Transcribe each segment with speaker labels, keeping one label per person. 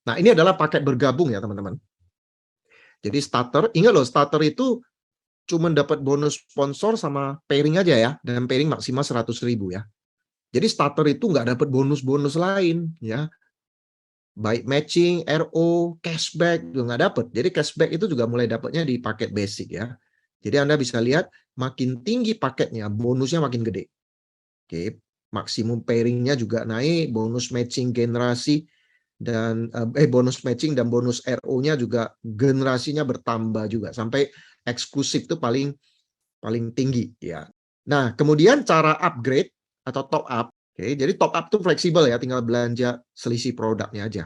Speaker 1: Nah, ini adalah paket bergabung ya, teman-teman. Jadi starter, ingat loh, starter itu cuma dapat bonus sponsor sama pairing aja ya, dan pairing maksimal 100.000 ya. Jadi starter itu nggak dapat bonus-bonus lain ya, baik matching, RO, cashback juga nggak dapat. Jadi cashback itu juga mulai dapatnya di paket basic ya. Jadi Anda bisa lihat makin tinggi paketnya, bonusnya makin gede. Oke, maksimum pairingnya juga naik, bonus matching generasi dan bonus matching dan bonus RO-nya juga generasinya bertambah juga sampai eksklusif itu paling paling tinggi ya. Nah, kemudian cara upgrade atau top up. Oke, jadi top up tuh fleksibel ya, tinggal belanja selisih produknya aja.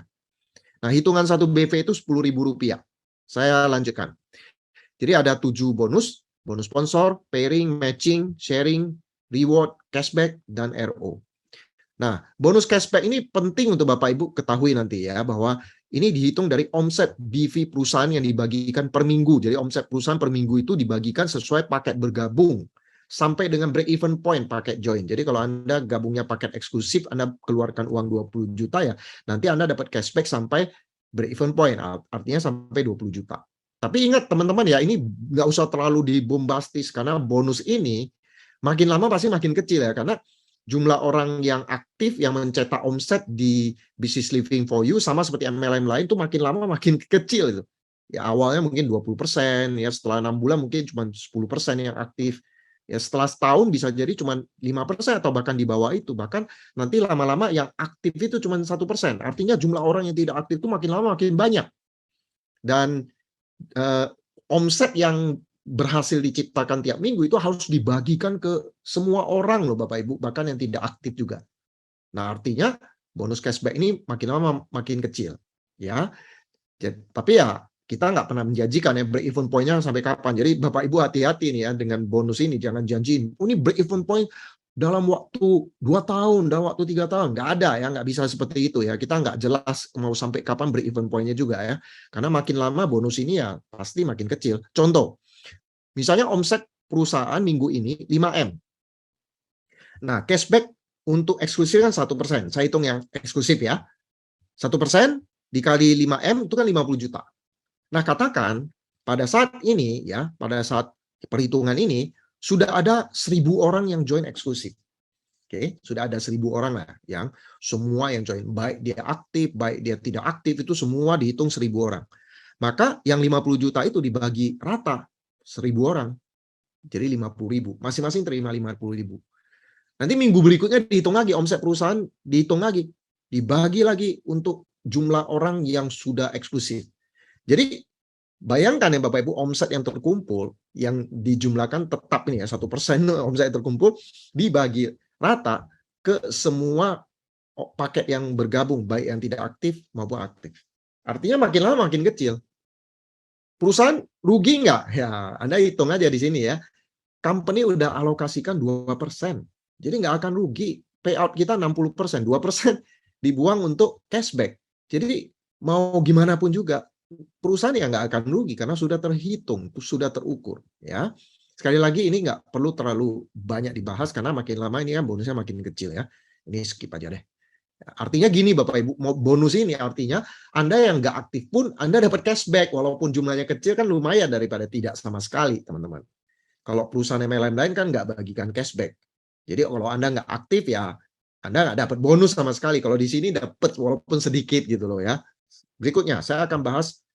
Speaker 1: Nah, hitungan 1 BV itu Rp10.000. Saya lanjutkan. Jadi ada 7 bonus, bonus sponsor, pairing, matching, sharing, reward, cashback, dan RO. Nah, bonus cashback ini penting untuk Bapak Ibu ketahui nanti ya, bahwa ini dihitung dari omset BV perusahaan yang dibagikan per minggu. Jadi omset perusahaan per minggu itu dibagikan sesuai paket bergabung sampai dengan break even point paket join. Jadi kalau Anda gabungnya paket eksklusif, Anda keluarkan uang 20 juta ya, nanti Anda dapat cashback sampai break even point, artinya sampai 20 juta. Tapi ingat teman-teman ya, ini nggak usah terlalu dibombastis karena bonus ini makin lama pasti makin kecil ya, karena jumlah orang yang aktif yang mencetak omset di Business Living for You sama seperti MLM lain tuh makin lama makin kecil itu. Ya awalnya mungkin 20%, ya setelah 6 bulan mungkin cuma 10% yang aktif. Ya setelah setahun bisa jadi cuma 5% atau bahkan di bawah itu. Bahkan nanti lama-lama yang aktif itu cuma 1%. Artinya jumlah orang yang tidak aktif itu makin lama makin banyak. Dan omset yang berhasil diciptakan tiap minggu itu harus dibagikan ke semua orang loh Bapak Ibu, bahkan yang tidak aktif juga. Nah, artinya bonus cashback ini makin lama makin kecil, ya. Tapi ya kita nggak pernah menjanjikan ya break even point-nya sampai kapan. Jadi Bapak Ibu hati-hati nih ya dengan bonus ini, jangan janjiin, oh ini break even point dalam waktu 2 tahun, dalam waktu 3 tahun. Nggak ada ya, nggak bisa seperti itu ya. Kita nggak jelas mau sampai kapan break even point-nya juga ya. Karena makin lama bonus ini ya pasti makin kecil. Contoh, misalnya omset perusahaan minggu ini 5M. Nah, cashback untuk eksklusif kan 1%. Saya hitung yang eksklusif ya. 1% dikali 5M itu kan 50 juta. Nah, katakan pada saat ini ya, pada saat perhitungan ini sudah ada 1.000 orang yang join eksklusif. Oke, sudah ada 1.000 orang lah yang semua yang join, baik dia aktif, baik dia tidak aktif, itu semua dihitung 1.000 orang. Maka yang 50 juta itu dibagi rata 1.000 orang. Jadi 50.000, masing-masing terima 50.000. Nanti minggu berikutnya dihitung lagi, omset perusahaan dihitung lagi, dibagi lagi untuk jumlah orang yang sudah eksklusif. Jadi bayangkan ya Bapak Ibu, omset yang terkumpul, yang dijumlahkan tetap ini ya, 1% omset yang terkumpul, dibagi rata ke semua paket yang bergabung, baik yang tidak aktif maupun aktif. Artinya makin lama makin kecil. Perusahaan rugi nggak? Ya, Anda hitung aja di sini ya. Company udah alokasikan 2%. Jadi nggak akan rugi. Payout kita 60%, 2% dibuang untuk cashback. Jadi mau gimana pun juga perusahaan yang nggak akan rugi karena sudah terhitung, sudah terukur. Ya, sekali lagi ini nggak perlu terlalu banyak dibahas karena makin lama ini kan bonusnya makin kecil ya. Ini skip aja deh. Artinya gini Bapak Ibu, mau bonus ini artinya Anda yang nggak aktif pun Anda dapat cashback walaupun jumlahnya kecil kan lumayan daripada tidak sama sekali teman-teman. Kalau perusahaan MLM lain kan nggak bagikan cashback. Jadi kalau Anda nggak aktif ya Anda nggak dapat bonus sama sekali. Kalau di sini dapat walaupun sedikit gitu loh ya. Berikutnya saya akan bahas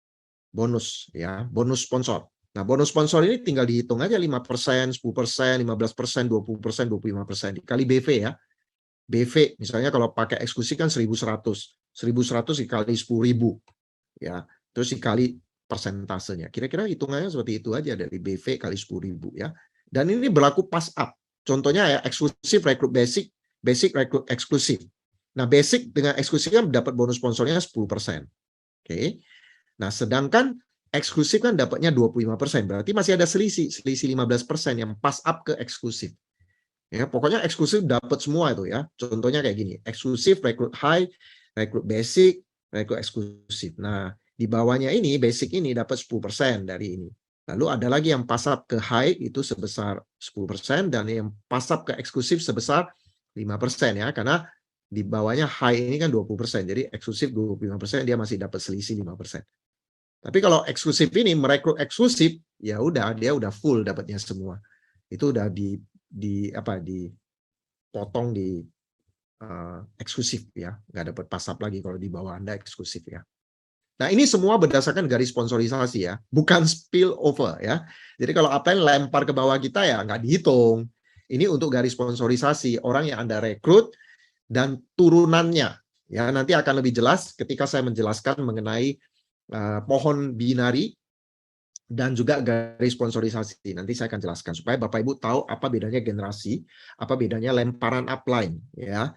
Speaker 1: bonus ya, bonus sponsor. Nah, bonus sponsor ini tinggal dihitung aja 5%, 10%, 15%, 20%, 25% dikali BV ya. BV misalnya kalau pakai eksklusif kan 1.100. 1.100 dikali 10.000 ya. Terus dikali persentasenya. Kira-kira hitungannya seperti itu aja dari BV kali 10.000 ya. Dan ini berlaku pas up. Contohnya ya eksklusif, rekrut basic, basic rekrut eksklusif. Nah, basic dengan eksklusif kan dapat bonus sponsornya 10%. Oke. Nah, sedangkan eksklusif kan dapatnya 25%. Berarti masih ada selisih 15% yang pas up ke eksklusif. Ya, pokoknya eksklusif dapat semua itu ya. Contohnya kayak gini, eksklusif, rekrut high, rekrut basic, rekrut eksklusif. Nah, di bawahnya ini basic ini dapat 10% dari ini. Lalu ada lagi yang pass up ke high itu sebesar 10% dan yang pass up ke eksklusif sebesar 5% ya, karena Di bawahnya high ini kan 20%, jadi eksklusif 25%, dia masih dapat selisih 5%. Tapi kalau eksklusif ini merekrut eksklusif, ya udah dia udah full dapatnya semua. Itu udah dipotong di eksklusif ya, nggak dapat pasap lagi kalau di bawah Anda eksklusif ya. Nah, ini semua berdasarkan garis sponsorisasi ya, bukan spill over ya. Jadi kalau upline lempar ke bawah kita ya nggak dihitung. Ini untuk garis sponsorisasi, orang yang Anda rekrut dan turunannya. Ya, nanti akan lebih jelas ketika saya menjelaskan mengenai pohon binari dan juga garis sponsorisasi. Nanti saya akan jelaskan supaya Bapak Ibu tahu apa bedanya generasi, apa bedanya lemparan upline ya.